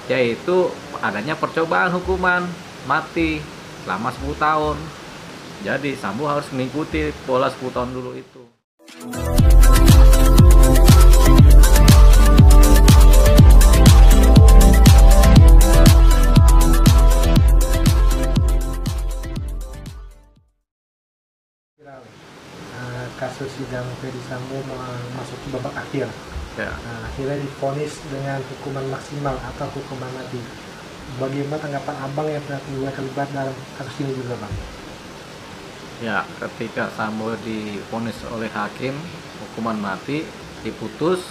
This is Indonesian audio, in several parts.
yaitu adanya percobaan hukuman mati selama 10 tahun. Jadi Sambo harus mengikuti pola 10 tahun dulu itu. Kasus sidang Ferdy Sambo memasuki babak akhir. Ya. Akhirnya divonis dengan hukuman maksimal atau hukuman mati. Bagaimana tanggapan abang yang pernah terlibat dalam kasus ini juga, bang? Ya, ketika Sambo divonis oleh hakim hukuman mati diputus,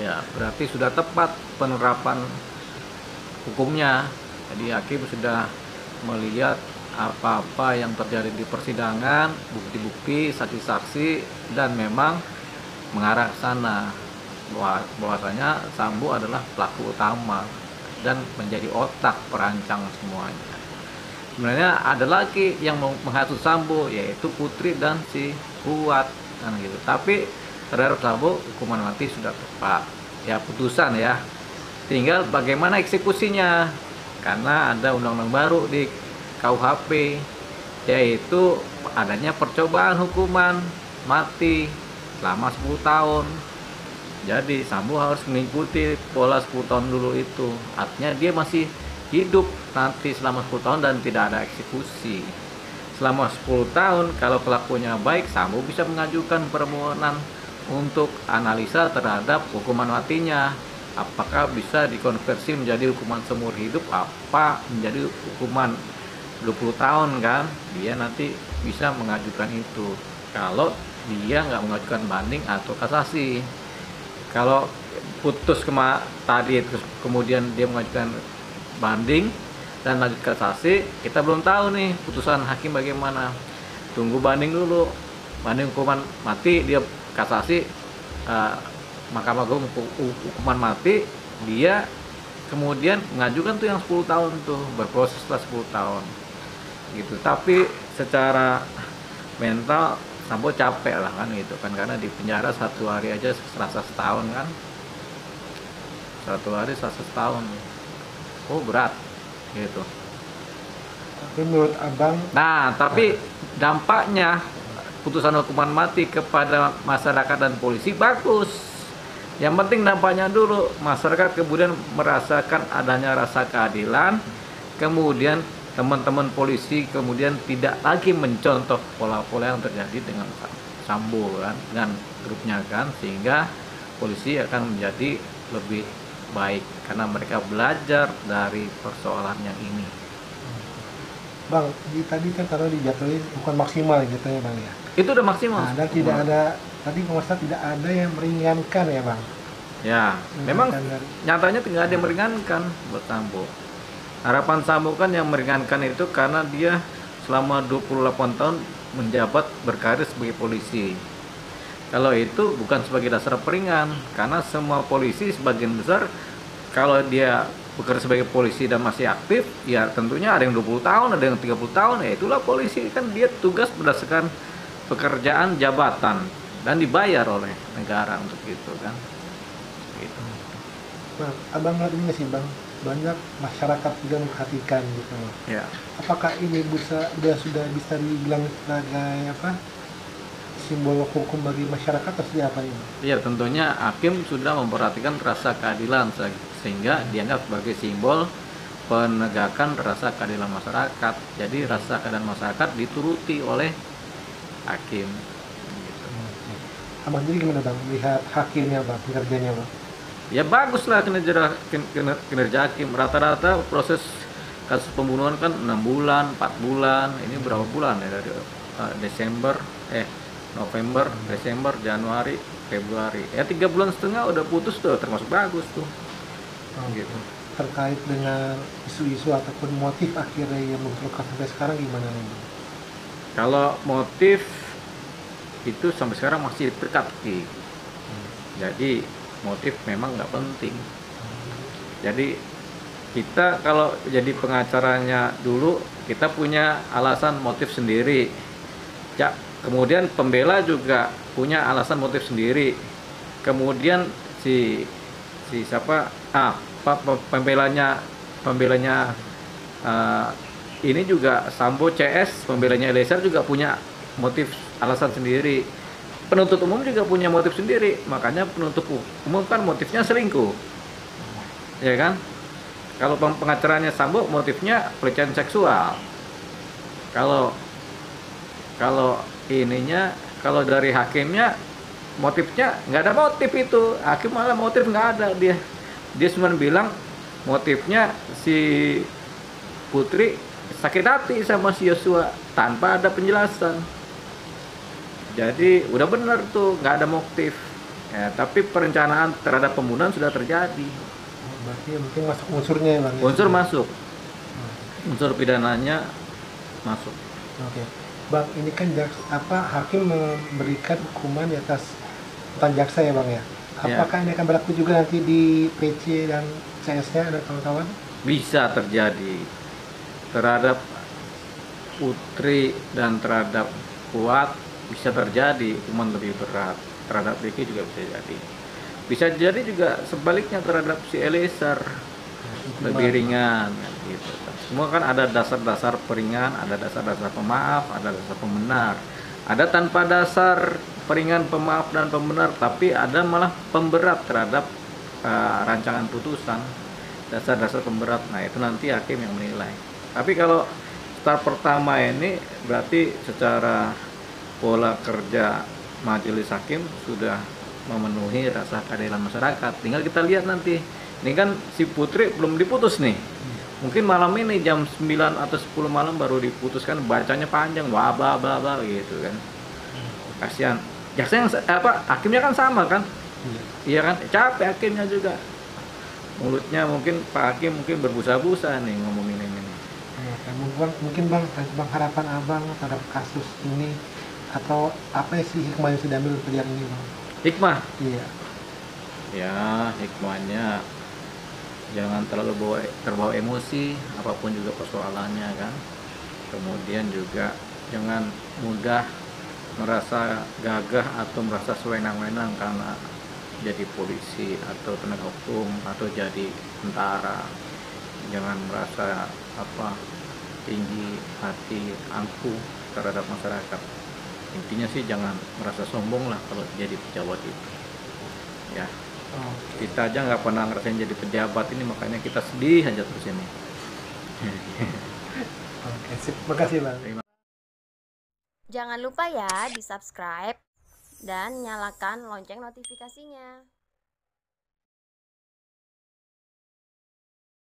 ya berarti sudah tepat penerapan hukumnya. Jadi hakim sudah melihat apa-apa yang terjadi di persidangan, bukti-bukti, saksi-saksi, dan memang mengarah ke sana bahwasanya Sambo adalah pelaku utama dan menjadi otak perancang semuanya. Sebenarnya ada lagi yang menghasut Sambo, yaitu Putri dan si Kuat kan gitu. Tapi terhadap Sambo hukuman mati sudah tepat. Ya putusan ya. Tinggal bagaimana eksekusinya. Karena ada undang-undang baru di KUHP, yaitu adanya percobaan hukuman mati selama 10 tahun. Jadi Sambo harus mengikuti pola 10 tahun dulu itu. Artinya dia masih hidup nanti selama 10 tahun dan tidak ada eksekusi. Selama 10 tahun kalau kelakuannya baik, Sambo bisa mengajukan permohonan untuk analisa terhadap hukuman matinya. Apakah bisa dikonversi menjadi hukuman seumur hidup, apa menjadi hukuman 20 tahun kan, dia nanti bisa mengajukan itu kalau dia nggak mengajukan banding atau kasasi. Kalau putus tadi terus kemudian dia mengajukan banding dan lanjut kasasi, kita belum tahu nih putusan hakim bagaimana. Tunggu banding dulu, banding hukuman mati, dia kasasi, Mahkamah Agung hukuman mati, dia kemudian mengajukan tuh yang 10 tahun tuh, berproses setelah 10 tahun gitu. Tapi secara mental Sambo capek lah kan gitu kan, karena di penjara 1 hari aja serasa setahun kan, 1 hari serasa setahun. Oh berat gitu. Tapi menurut abang, Nah tapi dampaknya putusan hukuman mati kepada masyarakat dan polisi bagus. Yang penting dampaknya dulu, masyarakat kemudian merasakan adanya rasa keadilan, kemudian teman-teman polisi kemudian tidak lagi mencontoh pola-pola yang terjadi dengan Sambo kan, dengan grupnya kan, sehingga polisi akan menjadi lebih baik karena mereka belajar dari persoalan yang ini. bang, tadi kan karena dijatuhin bukan maksimal gitu ya, bang ya. Itu udah maksimal. Nah, dan tidak ada, tadi penguasa tidak ada yang meringankan ya, bang. Ya, memang Meringankan nyatanya tidak ada yang meringankan buat Sambo. Harapan Sambo kan yang meringankan itu karena dia selama 28 tahun menjabat berkarir sebagai polisi. Kalau itu bukan sebagai dasar peringan, karena semua polisi sebagian besar kalau dia bekerja sebagai polisi dan masih aktif, ya tentunya ada yang 20 tahun, ada yang 30 tahun, ya itulah polisi kan, dia tugas berdasarkan pekerjaan jabatan dan dibayar oleh negara untuk itu kan. Gitu. Bang, abang lihat ini sih, bang, banyak masyarakat juga memperhatikan gitu. Ya. Apakah ini sudah bisa dibilang sebagai apa, simbol hukum bagi masyarakat atau seperti apa ini? Ya tentunya hakim sudah memperhatikan rasa keadilan sehingga dianggap sebagai simbol penegakan rasa keadilan masyarakat. Jadi rasa keadilan masyarakat dituruti oleh hakim. Gitu. Abang jadi gimana, bang, melihat hakimnya, bang, kinerjanya, bang? Ya baguslah kinerja hakim. Rata-rata proses kasus pembunuhan kan 6 bulan, 4 bulan. Ini berapa bulan ya, dari November, Desember, Januari, Februari. Ya 3,5 bulan udah putus tuh, termasuk bagus tuh. Gitu. Terkait dengan isu-isu ataupun motif akhirnya yang memperlukan sampai sekarang gimana nih, bang? Kalau motif itu sampai sekarang masih teka-teki. Jadi motif memang nggak penting. Jadi kita kalau jadi pengacaranya dulu, kita punya alasan motif sendiri. Ya, kemudian pembela juga punya alasan motif sendiri. Kemudian si pembelanya eh, ini juga Sambo CS, pembelanya Eliezer juga punya motif alasan sendiri. Penuntut umum juga punya motif sendiri, makanya penuntut umum kan motifnya selingkuh, ya kan? Kalau pengacaranya Sambo motifnya pelecehan seksual. Kalau kalau ininya, kalau dari hakimnya motifnya nggak ada motif itu. Hakim malah motif nggak ada, dia cuma bilang motifnya si Putri sakit hati sama si Yosua tanpa ada penjelasan. Jadi udah bener tuh, nggak ada motif. Ya, tapi perencanaan terhadap pembunuhan sudah terjadi. Berarti mungkin masuk unsurnya ya bang? Unsur masuk, Hmm. unsur pidananya masuk. Oke, bang, ini kan hakim memberikan hukuman di atas tuntutan jaksa ya bang ya? Ya. Apakah ini akan berlaku juga nanti di PC dan CS-nya dan kawan-kawan? Bisa terjadi terhadap Putri dan terhadap Kuat, bisa terjadi hukuman lebih berat. Terhadap Ricky juga bisa jadi. Bisa jadi juga sebaliknya terhadap si Eliezer, lebih ringan gitu. Semua kan ada dasar-dasar peringan, ada dasar-dasar pemaaf, ada dasar pembenar. Ada tanpa dasar peringan, pemaaf dan pembenar, tapi ada malah pemberat terhadap rancangan putusan. Dasar-dasar pemberat. Nah, itu nanti hakim yang menilai. Tapi kalau start pertama ini berarti secara pola kerja majelis hakim sudah memenuhi rasa keadilan masyarakat. Tinggal kita lihat nanti. Ini kan si Putri belum diputus nih. Mungkin malam ini jam 9 atau 10 malam baru diputuskan, bacanya panjang, wah bla bla bla gitu kan. Kasihan. Jaksa yang hakimnya kan sama kan? Iya kan? Capek hakimnya juga. Mulutnya mungkin Pak Hakim mungkin berbusa-busa nih ngomongin ini. Mungkin bang harapan abang terhadap kasus ini, atau apa sih hikmah yang sudah diambil pilihan ini bang? Hikmah? Iya. Ya, hikmahnya jangan terlalu terbawa emosi apapun juga persoalannya kan. Kemudian juga jangan mudah merasa gagah atau merasa sewenang-wenang karena jadi polisi atau penegak hukum atau jadi tentara. Jangan merasa tinggi hati, angkuh terhadap masyarakat. Intinya sih jangan merasa sombong lah kalau jadi pejabat itu. Ya, kita aja nggak pernah ngerasain jadi pejabat ini, makanya kita sedih aja terus ini. Oke, sip. Makasih bang. Jangan lupa ya di subscribe dan nyalakan lonceng notifikasinya.